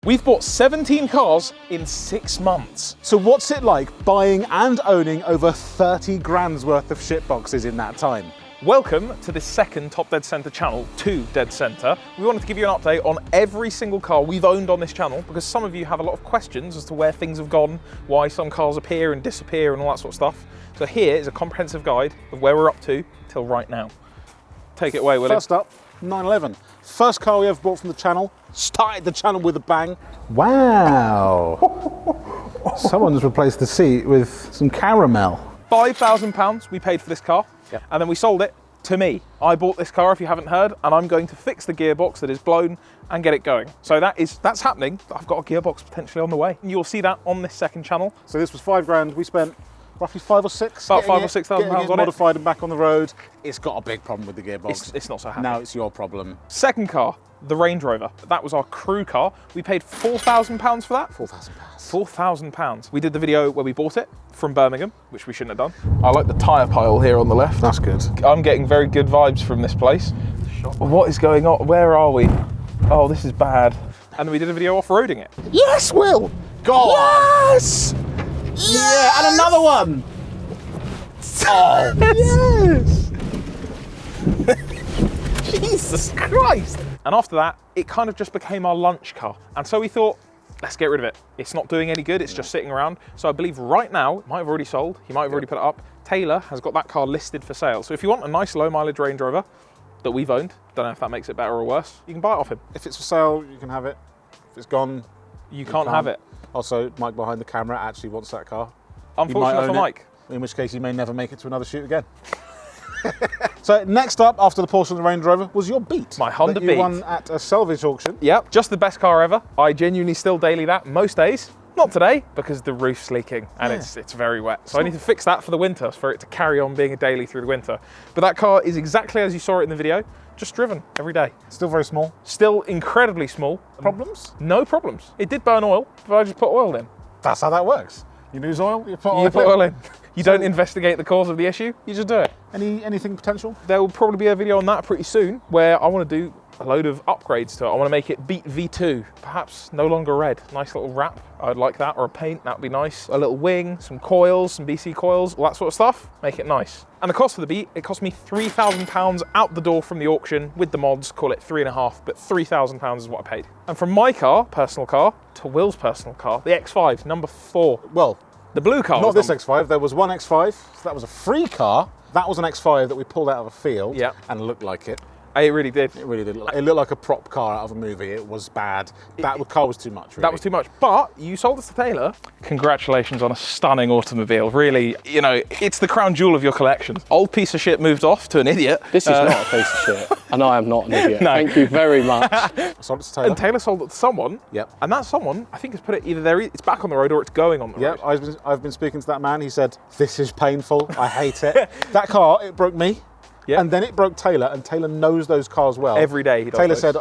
We've bought 17 cars in 6 months. So what's it like buying and owning over 30 grand's worth of shit boxes in that time? Welcome to this second Top Dead Centre channel, 2 Dead Centre. We wanted to give you an update on every single car we've owned on this channel because some of you have a lot of questions as to where things have gone, why some cars appear and disappear and all that sort of stuff. So here is a comprehensive guide of where we're up to till right now. Take it away, Willie. First up, 911. First car we ever bought from the channel. Started the channel with a bang. Wow. Someone's replaced the seat with some caramel. £5,000 we paid for this car, Yep. and then we sold it to me. I bought this car, if you haven't heard, and I'm going to fix the gearbox that is blown and get it going. So that's happening. I've got a gearbox potentially on the way. You'll see that on this second channel. So this was 5 grand. We spent roughly 5 or 6. About £5,000 or £6,000 on it. Modified and back on the road. It's got a big problem with the gearbox. It's not so happy. Now it's your problem. Second car, the Range Rover. That was our crew car. We paid £4,000 for that. £4,000. £4,000. We did the video where we bought it from Birmingham, which we shouldn't have done. I like the tyre pile here on the left. That's good. I'm getting very good vibes from this place. What is going on? Where are we? Oh, this is bad. And then we did a video off-roading it. Yes, Will! Go on! Yes! Yeah, and another one! Oh, yes! Jesus Christ! And after that, it kind of just became our lunch car. And so we thought, let's get rid of it. It's not doing any good, it's just sitting around. So I believe right now, it might have already sold, he might have already put it up. Taylor has got that car listed for sale. So if you want a nice low mileage Range Rover that we've owned, don't know if that makes it better or worse, you can buy it off him. if it's for sale, you can have it. If it's gone, You can't have it. Also, Mike behind the camera actually wants that car. Unfortunately for Mike. In which case, you may never make it to another shoot again. So next up, after the Porsche and the Range Rover, was your Beat. My Honda that you Beat. won at a salvage auction. Yep, just the best car ever. I genuinely still daily that most days. Not today, because the roof's leaking and it's very wet. So I need to fix that for the winter, for it to carry on being a daily through the winter. But that car is exactly as you saw it in the video, just driven every day. Still very small. Still incredibly small. Problems? No problems. It did burn oil, but I just put oil in. That's how that works. You lose oil, you put oil You put oil in. You don't investigate the cause of the issue, you just do it. Anything potential? There will probably be a video on that pretty soon where I want to do a load of upgrades to it. I want to make it Beat V2, perhaps no longer red. Nice little wrap, I'd like that, or a paint, that would be nice. A little wing, some coils, some BC coils, all that sort of stuff, make it nice. And the cost for the Beat, it cost me £3,000 out the door from the auction with the mods, call it 3.5, but £3,000 is what I paid. And from my car, personal car, to Will's personal car, the X5, number 4. Well, the blue car. not this X5, there was one X5, so that was a free car. That was an X5 that we pulled out of a field and looked like it. It really did. It really did. It looked like a prop car out of a movie. It was bad. That car was too much, really. That was too much. But you sold this to Taylor. Congratulations on a stunning automobile. Really, you know, it's the crown jewel of your collection. Old piece of shit moved off to an idiot. This is not a piece of shit, and I am not an idiot. No. Thank you very much. I sold it to Taylor. And Taylor sold it to someone. Yep. And that someone, I think, has put it either there, it's back on the road or it's going on the road. Yep, I've been speaking to that man. He said, this is painful. I hate it. That car, it broke me. Yep. And then it broke Taylor, and Taylor knows those cars well. Every day he does Taylor those. said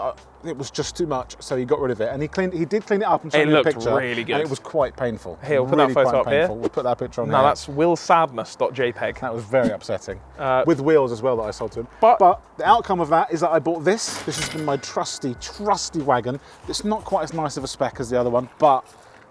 it was just too much, so he got rid of it. And he did clean it up and show me a picture. It looked really good. And it was quite painful. Here, we'll put that photo up here. We'll put that picture on now there. that's willsadness.jpg. That was very upsetting. With wheels as well that I sold to him. But the outcome of that is that I bought this. This has been my trusty wagon. It's not quite as nice of a spec as the other one, but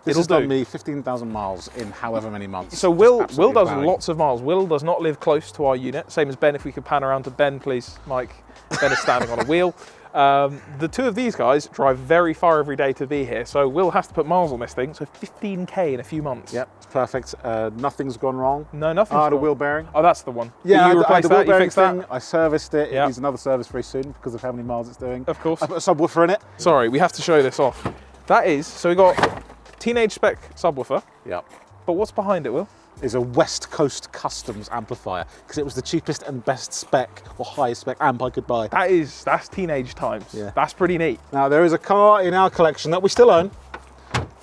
this has done me 15,000 miles in however many months. So Will does plowing. lots of miles. Will does not live close to our unit. Same as Ben. If we could pan around to Ben, please, Mike. Ben is standing on a wheel. The two of these guys drive very far every day to be here. So Will has to put miles on this thing. So 15K in a few months. Yep, it's perfect. Nothing's gone wrong. No, nothing's I had a wrong. wheel bearing. Oh, that's the one. Yeah, you I had replaced the wheel that, you bearing fixed thing. that? I serviced it. Yep. It needs another service very soon because of how many miles it's doing. Of course. I put a subwoofer in it. Sorry, we have to show this off. That is, so we got teenage spec subwoofer. Yep. But what's behind it, Will? Is a West Coast Customs amplifier because it was the cheapest and best spec or highest spec amp I could buy. That's teenage times. Yeah. That's pretty neat. Now there is a car in our collection that we still own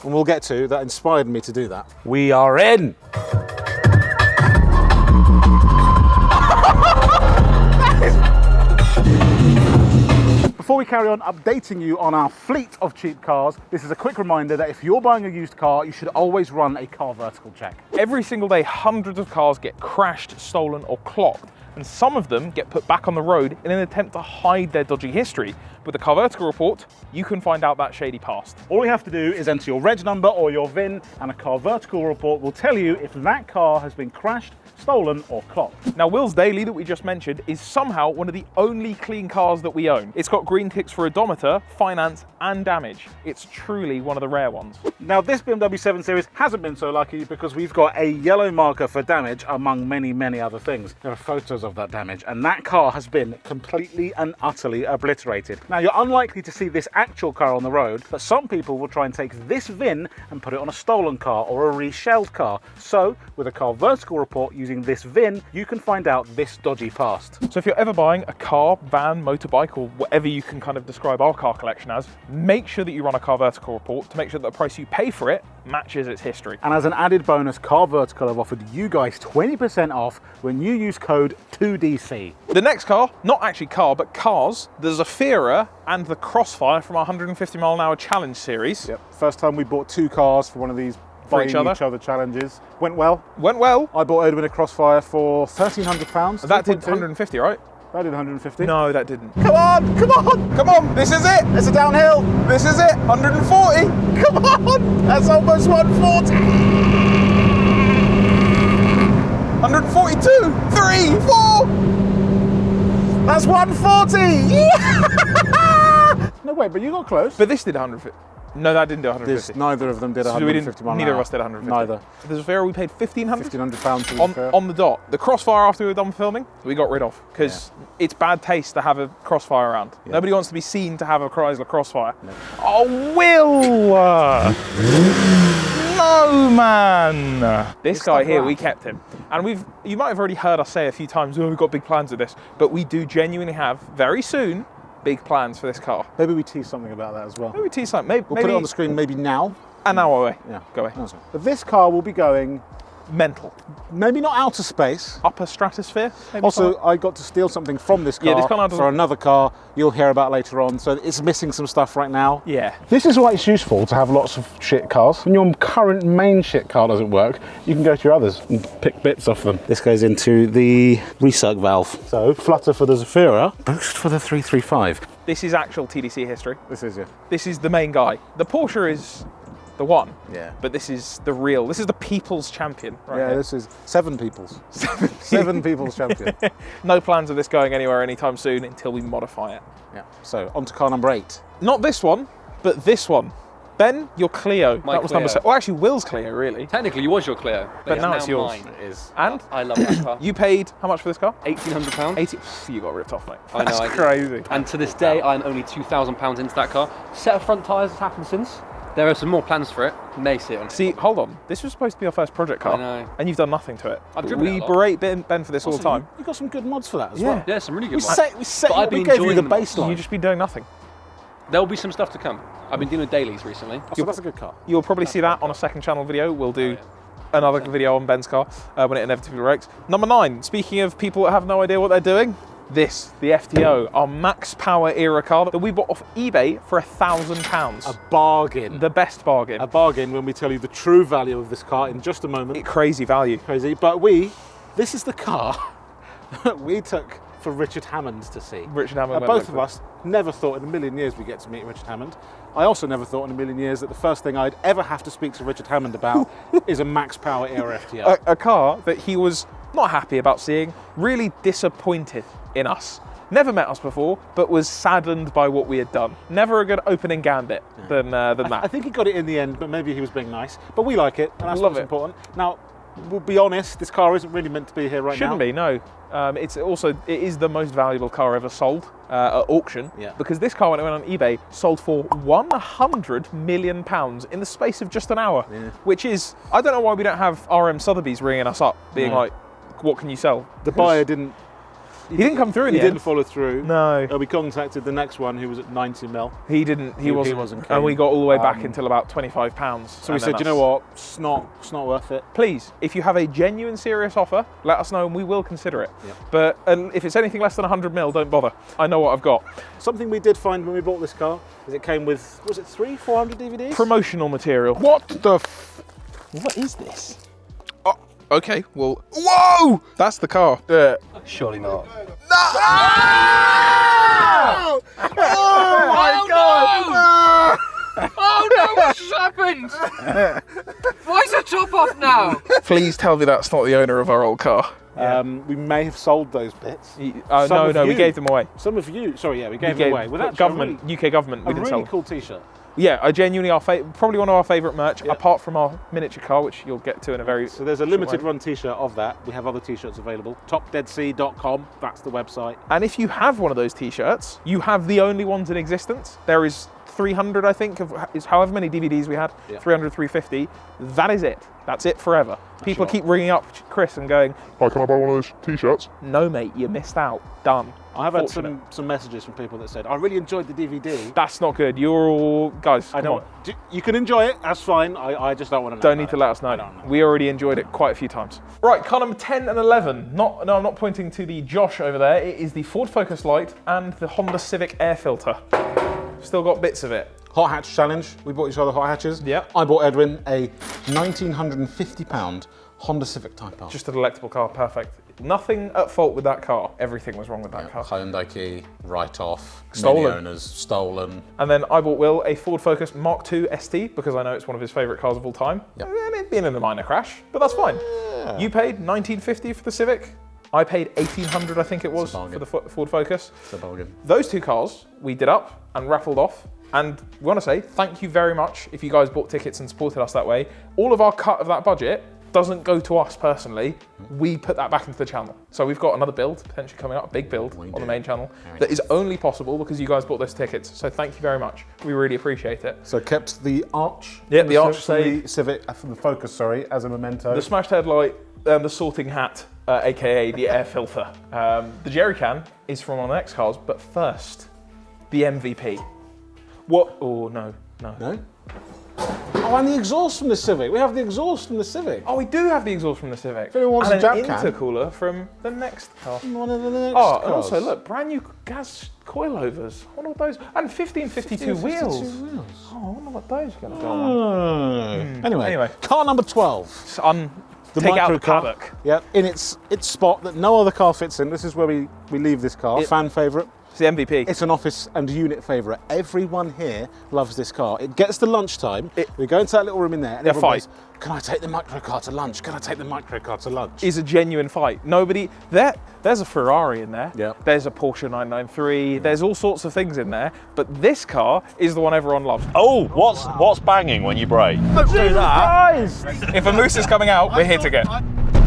and we'll get to that inspired me to do that. We are in. Before we carry on updating you on our fleet of cheap cars, this is a quick reminder that if you're buying a used car, you should always run a CarVertical check. Every single day, hundreds of cars get crashed, stolen, or clocked. And some of them get put back on the road in an attempt to hide their dodgy history. With the CarVertical report, you can find out that shady past. All you have to do is enter your reg number or your VIN, and a CarVertical report will tell you if that car has been crashed, stolen or clocked. Now, Will's Daily that we just mentioned is somehow one of the only clean cars that we own. It's got green ticks for odometer, finance and damage. It's truly one of the rare ones. Now this BMW 7 Series hasn't been so lucky because we've got a yellow marker for damage among many other things. There are photos of that damage, and that car has been completely and utterly obliterated. Now you're unlikely to see this actual car on the road, but some people will try and take this VIN and put it on a stolen car or a reshelled car. So with a CarVertical report using this VIN, you can find out this dodgy past. So if you're ever buying a car, van, motorbike, or whatever you can kind of describe our car collection as, make sure that you run a CarVertical report to make sure that the price you pay for it matches its history. And as an added bonus, CarVertical have offered you guys 20% off when you use code 2DC. The next car, not actually car, but cars, the Zafira and the Crossfire from our 150 mile an hour challenge series. Yep. First time we bought 2 cars for one of these For buying each other. challenges. Went well. Went well. I bought Edwin a Crossfire for £1,300. That did 3.2. 150, right? That did 150. No, that didn't. Come on, come on! Come on, this is it. It's a downhill. This is it. 140. Come on! That's almost 140. 142. 3, 4. That's 140. No, wait, but you got close. But this did 150. No, that didn't do 150. Neither of them did So we 150 didn't, mile an neither hour. of us did 150. Neither. The Zafira we paid 1,500 £1,500 for the Zafira. on the dot. The Crossfire, after we were done filming, we got rid of because it's bad taste to have a Crossfire around. Yeah. Nobody wants to be seen to have a Chrysler Crossfire. No. Oh, Will! No, man! This guy here, we kept him. And you might have already heard us say a few times, oh, we've got big plans with this, but we do genuinely have, very soon, big plans for this car. Maybe we tease something about that as well. Maybe tease something. Maybe, We'll put it on the screen maybe now. An hour away. Yeah. Go away. But this car will be going Mental. maybe not outer space. Upper stratosphere. Maybe Also, I got to steal something from this car, this car now doesn't- for another car you'll hear about later on, so it's missing some stuff right now. Yeah. This is why it's useful to have lots of shit cars. When your current main shit car doesn't work, you can go to your others and pick bits off them. This goes into the recirc valve. So, flutter for the Zafira, boost for the 335. This is actual TDC history. This is, yeah. This is the main guy. The Porsche is the one. Yeah. But this is the real. This is the people's champion. Right Yeah, here. this is 7 people's. 7 people's champion. No plans of this going anywhere anytime soon until we modify it. Yeah. So, on to car number 8. Not this one, but this one. Ben, your Clio. My that was number Clio. 7. Well, actually, Will's Clio, really. Technically, you was your Cleo, But now it's yours. Mine. It is. And I love that car. you paid how much for this car? £1,800. 80. You got ripped off, mate. I know, That's I did. crazy. And to this day, I'm only £2,000 into that car. Set of front tyres has happened since. There are some more plans for it. May see it on. See, hold on. This was supposed to be our first project car. I know. And you've done nothing to it. I've driven We it a lot. berate Ben for this all the time. You got some good mods for that as Yeah. well. Yeah, some really good We ones. set But I've we been gave you enjoying the them all. baseline. You've just been doing nothing. There'll be some stuff to come. I've been doing dailies recently. So that's a good car. You'll probably see that on a second channel video. We'll do another video on Ben's car when it inevitably breaks. Number 9, speaking of people that have no idea what they're doing, this, the FTO, our max power era car that we bought off eBay for £1,000. A bargain. The best bargain. A bargain when we tell you the true value of this car in just a moment. Crazy value. Crazy. But this is the car that we took for Richard Hammond to see. Richard Hammond went Both with of it. us never thought in a million years we'd get to meet Richard Hammond. I also never thought in a million years that the first thing I'd ever have to speak to Richard Hammond about is a max power era FTO. A car that he was not happy about seeing, really disappointed in us. Never met us before, but was saddened by what we had done. Never a good opening gambit than that. I think he got it in the end, but maybe he was being nice. But we like it, and that's Love what's it. important. Now, we'll be honest, this car isn't really meant to be here right now. Shouldn't be, no. It is the most valuable car ever sold at auction. Yeah. Because this car, when it went on eBay, sold for £100 million in the space of just an hour. Yeah. Which is, I don't know why we don't have RM Sotheby's ringing us up, being No. like, what can you sell? The buyer didn't. He didn't come through in He the end. didn't follow through. No. We contacted the next one who was at 90 mil. He didn't. He wasn't. keen. And we got all the way back until about £25. So we said, you know what? It's not worth it. Please, if you have a genuine, serious offer, let us know and we will consider it. Yep. But if it's anything less than 100 mil, don't bother. I know what I've got. Something we did find when we bought this car is it came with, was it 400 DVDs? Promotional material. What the What is this? Oh, okay. Well, whoa! That's the car. Surely not. Oh my God! Oh no, what's just happened? Why is the top off now? Please tell me that's not the owner of our old car. We may have sold those bits. No, we gave them away. Some of you, sorry, yeah, we gave them away. Well, that's government, UK government, we didn't sell really them. cool T-shirt. Yeah, I genuinely probably one of our favourite merch, apart from our miniature car, which you'll get to in a very So there's a limited run T-shirt of that. We have other T-shirts available. TopDeadSea.com, that's the website. And if you have one of those T-shirts, you have the only ones in existence. There is 300, I think, is however many DVDs we had, 300, 350. That is it. That's it forever. People keep ringing up Chris and going, "Hi, can I buy one of those T-shirts?" No, mate, you missed out. Done. I have had some messages from people that said, "I really enjoyed the DVD." That's not good. You're all guys. You can enjoy it. That's fine. I just don't want to know. Don't need to let us know. We already enjoyed it quite a few times. Right, car number 10 and 11. No, I'm not pointing to the Josh over there. It is the Ford Focus Lite and the Honda Civic air filter. Still got bits of it. Hot hatch challenge. We bought each other hot hatches. Yeah. I bought Edwin a £1,950 Honda Civic Type R. Just a delectable car, perfect. Nothing at fault with that car. Everything was wrong with that car. Hyundai key, write-off, Stolen. many owners, stolen. And then I bought Will a Ford Focus Mark II ST because I know it's one of his favourite cars of all time. Yep. And it's been in a minor crash, but that's fine. Yeah. You paid $1,950 for the Civic. I paid $1,800, I think it was, for the Ford Focus. It's a bargain. Those two cars we did up and raffled off. And we want to say thank you very much if you guys bought tickets and supported us that way. All of our cut of that budget doesn't go to us personally. We put that back into the channel. So we've got another build potentially coming up, a big build on the main channel that is only possible because you guys bought those tickets. So thank you very much. We really appreciate it. So kept the arch. Yeah, the arch from the Civic, from the Focus, sorry, as a memento. The smashed headlight, the sorting hat, aka the air filter. The jerry can is from our next cars, but first, the MVP. What? Oh, no. No? Oh, and the exhaust from the Civic. We have the exhaust from the Civic. Oh, we do have the exhaust from the Civic. If anyone wants and a jab an can. intercooler from the next car. One of the next Oh, and cars. also, look, brand new gas coilovers. I wonder what those... And 1552 wheels. Oh, I wonder what those are going to go on. Anyway, car number 12. Take out the paddock. Yep, in its spot that no other car fits in. This is where we leave this car. Fan favourite. It's the MVP. It's an office and unit favourite. Everyone here loves this car. It gets to lunchtime. We go into that little room in there and everyone goes, "Can I take the microcar to lunch? Can I take the microcar to lunch?" It's a genuine fight. Nobody... There's a Ferrari in there. Yep. There's a Porsche 993. There's all sorts of things in there. But this car is the one everyone loves. Oh, what's banging when you brake? Don't do that. If a moose is coming out, we're here to get.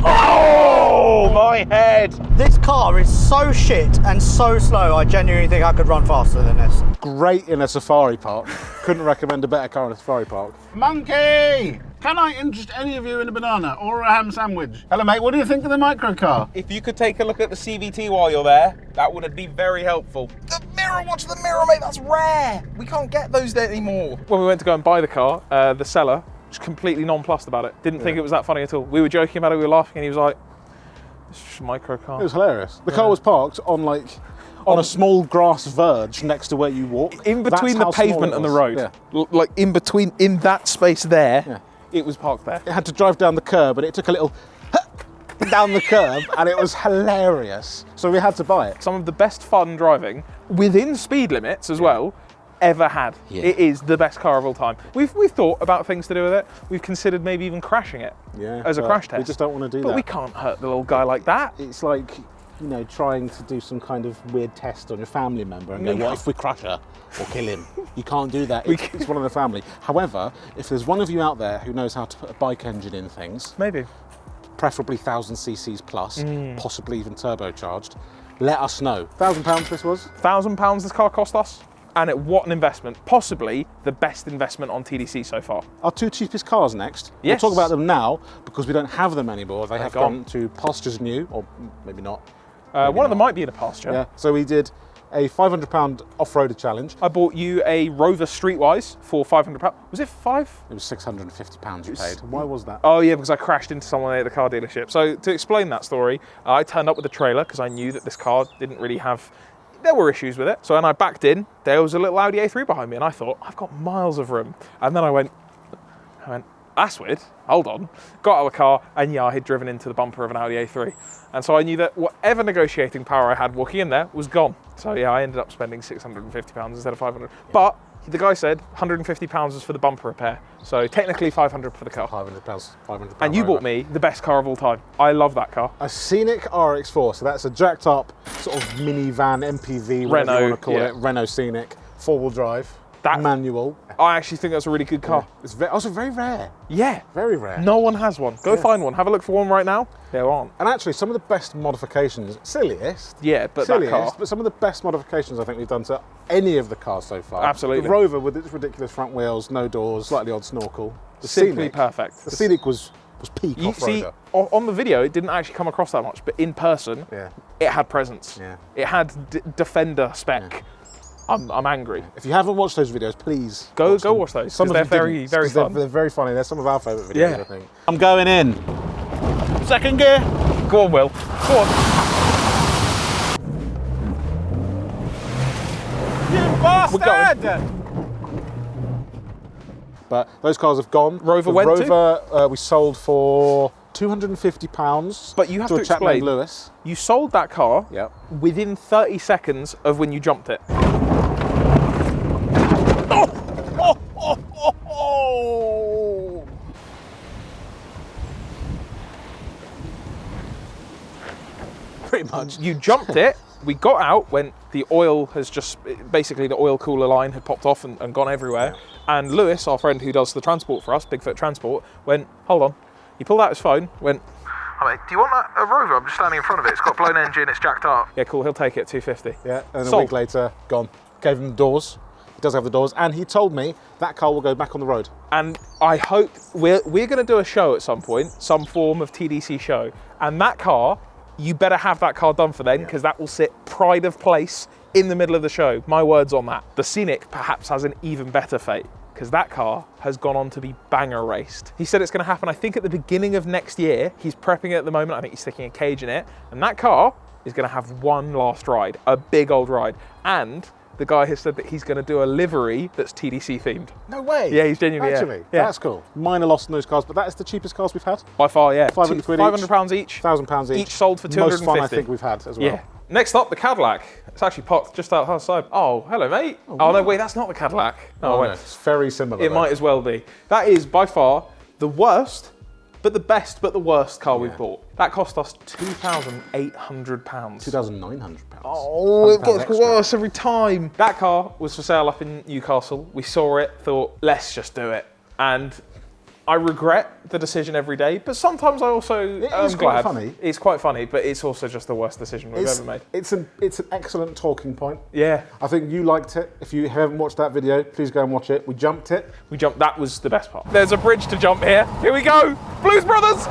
Oh, my head! This car is so shit and so slow, I genuinely think I could run faster than this. Great in a safari park. Couldn't recommend a better car in a safari park. Monkey! Can I interest any of you in a banana or a ham sandwich? Hello, mate. What do you think of the microcar? If you could take a look at the CVT while you're there, that would be very helpful. The mirror, watch the mirror, mate, that's rare. We can't get those there anymore. When we went to go and buy the car, the seller was completely nonplussed about it. Didn't think it was that funny at all. We were joking about it, we were laughing, and he was like, "It's just a micro car." It was hilarious. The car was parked on a small grass verge next to where you walk. In between the pavement and the road. Yeah. Like in that space there, it was parked there. It had to drive down the curb and it took a little down the curb and it was hilarious. So we had to buy it. Some of the best fun driving, within speed limits as well, ever had. Yeah. It is the best car of all time. We've thought about things to do with it. We've considered maybe even crashing it as a crash test. We just don't want to do that. But we can't hurt the little guy like that. It's like, trying to do some kind of weird test on your family member and go, what if we crush her or kill him? You can't do that. It's one of the family. However, if there's one of you out there who knows how to put a bike engine in things, Maybe. preferably 1000 cc's plus, possibly even turbocharged, let us know. £1,000 this was? £1,000 this car cost us. And what an investment. Possibly the best investment on TDC so far. Our two cheapest cars next. Yes. We'll talk about them now because we don't have them anymore. They have gone. gone to pastures new, or maybe not. One of them might be in a pasture. Yeah. So we did a £500 off-roader challenge. I bought you a Rover Streetwise for £500. Was it five? It was £650 you paid. Why was that? Oh yeah, because I crashed into someone at the car dealership. So to explain that story, I turned up with a trailer because I knew that this car didn't really have... There were issues with it. So when I backed in, there was a little Audi A3 behind me and I thought, I've got miles of room. And then I went, that's weird. Hold on. Got out of the car, and yeah, I had driven into the bumper of an Audi A3. And so I knew that whatever negotiating power I had walking in there was gone. So yeah, I ended up spending £650 instead of 500. But the guy said £150 was for the bumper repair. So technically 500 for the car. £500. And you bought me the best car of all time. I love that car. A Scenic RX-4, so that's a jacked up sort of minivan, MPV, whatever you want to call it. Renault Scenic, 4-wheel drive, manual. I actually think that's a really good car. Yeah. It's also very rare. Yeah. Very rare. No one has one. Go find one. Have a look for one right now. There aren't. And actually, some of the best modifications, silliest, but that car. but some of the best modifications I think we've done to any of the cars so far. Absolutely. The Rover with its ridiculous front wheels, no doors, slightly odd snorkel. The Simply Scenic, perfect. The Scenic was peak You see, off-roader. on the video, it didn't actually come across that much, but in person, it had presence. Yeah. It had Defender spec. Yeah. I'm angry. If you haven't watched those videos, please go watch those. Some they're very fun. They're very funny. They're some of our favourite videos, I think. I'm going in. Second gear. Go on, Will. Go on. You bastard! We're going. But those cars have gone. Rover the Rover we sold for £250. But you have to a chap explain. named Lewis. You sold that car within 30 seconds of when you jumped it. Pretty much. You jumped it. We got out when the oil has just, basically the oil cooler line had popped off and gone everywhere. And Lewis, our friend who does the transport for us, Bigfoot Transport, went, hold on. He pulled out his phone, went, oh, mate, do you want a Rover? I'm just standing in front of it. It's got a blown engine, it's jacked up. Yeah, cool, he'll take it at 250. Yeah, and Sold. a week later, gone. Gave him the doors. He does have the doors. And he told me that car will go back on the road. And I hope we're going to do a show at some point, some form of TDC show. And that car, you better have that car done for then, because that will sit pride of place in the middle of the show. My words on that. The Scenic perhaps has an even better fate, because that car has gone on to be banger raced. He said it's going to happen, I think, at the beginning of next year. He's prepping it at the moment. I think he's sticking a cage in it. And that car is going to have one last ride, a big old ride. And the guy has said that he's going to do a livery that's TDC themed. No way. Yeah, he's genuinely. Actually, that's cool. Minor loss in those cars, but that is the cheapest cars we've had. By far, yeah. £500 each. £1,000 each. Each sold for 250. Most fun I think we've had as well. Yeah. Next up, the Cadillac. It's actually parked just outside. Oh, hello, mate. Oh, no, wait, that's not the Cadillac. Oh, wait. No, it's very similar. It might as well be. That is by far the worst, but the best, but the worst car we've bought. That cost us £2,800. £2,900. Oh, it gets worse every time. That car was for sale up in Newcastle. We saw it, thought, let's just do it. And I regret the decision every day, but sometimes I also am glad. Funny. It's quite funny, but it's also just the worst decision we've ever made. It's an excellent talking point. Yeah. I think you liked it. If you haven't watched that video, please go and watch it. We jumped it. That was the best part. There's a bridge to jump here. Here we go. Blues Brothers.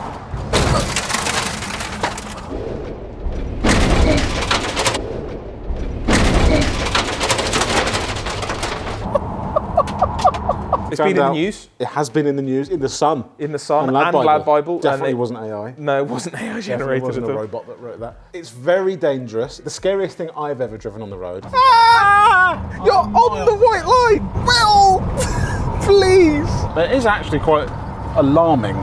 It's been in the news. It has been in the news, in the Sun. In the Sun and Lad Bible. Definitely wasn't AI. No, it wasn't AI generated. It wasn't a robot that wrote that. It's very dangerous. The scariest thing I've ever driven on the road. You're on the white line! Will! Please! It is actually quite alarming.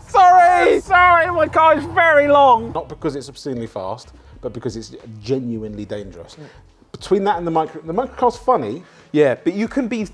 Sorry, my car is very long. Not because it's obscenely fast, but because it's genuinely dangerous. Between that and the microcar's funny. Yeah, but you can be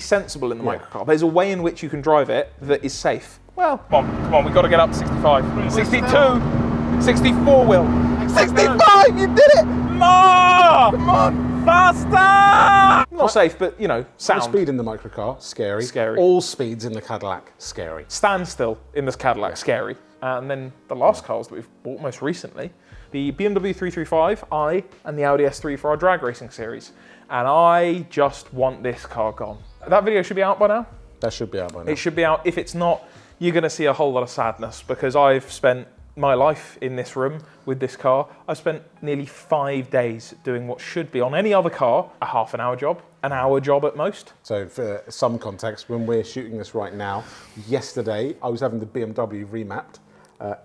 sensible in the microcar. There's a way in which you can drive it that is safe. Well, come on, we've got to get up to 65. 62, 64, Will. 65, you did it! More! Come on! Faster! Not safe, but, you know, sound. High speed in the microcar, scary. Scary. All speeds in the Cadillac, scary. Standstill in this Cadillac, scary. And then the last cars that we've bought most recently, the BMW 335i and the Audi S3 for our drag racing series. And I just want this car gone. That video should be out by now. That should be out by now. It should be out. If it's not, you're going to see a whole lot of sadness, because I've spent my life in this room with this car. I've spent nearly 5 days doing what should be on any other car a half-an-hour job, an hour job at most. So for some context, when we're shooting this right now, yesterday I was having the BMW remapped.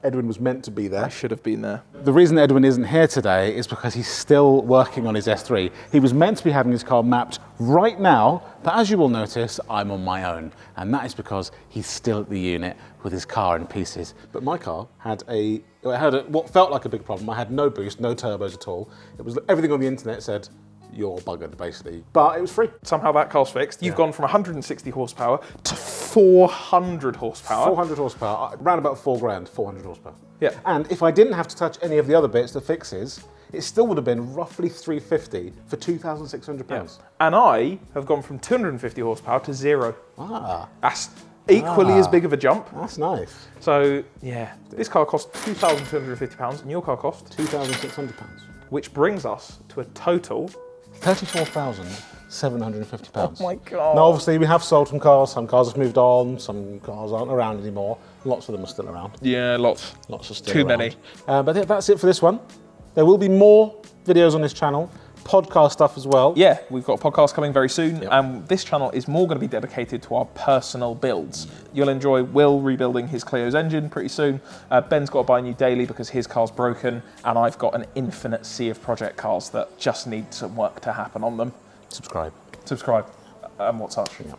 Edwin was meant to be there. I should have been there. The reason Edwin isn't here today is because he's still working on his S3. He was meant to be having his car mapped right now, but as you will notice, I'm on my own. And that is because he's still at the unit with his car in pieces. But my car had what felt like a big problem. I had no boost, no turbos at all. It was everything on the internet said, you're buggered, basically. But it was free. Somehow that car's fixed. You've gone from 160 horsepower to 400 horsepower. 400 horsepower, around about 4 grand, 400 horsepower. Yeah. And if I didn't have to touch any of the other bits, the fixes, it still would have been roughly 350 for £2,600. Yeah. And I have gone from 250 horsepower to 0. Ah, That's equally as big of a jump. that's nice. So, yeah, this car cost £2,250 and your car cost, £2,600. which brings us to a total. £34,750. Oh my God. Now, obviously, we have sold some cars have moved on, some cars aren't around anymore. Lots of them are still around. Yeah, lots. Lots are still Too around. many. But yeah, that's it for this one. There will be more videos on this channel, podcast stuff as well. Yeah, we've got a podcast coming very soon, and this channel is more going to be dedicated to our personal builds. You'll enjoy Will rebuilding his Cleo's engine pretty soon. Ben's got to buy a new daily because his car's broken, and I've got an infinite sea of project cars that just need some work to happen on them. Subscribe. Subscribe, and what's up? Yeah.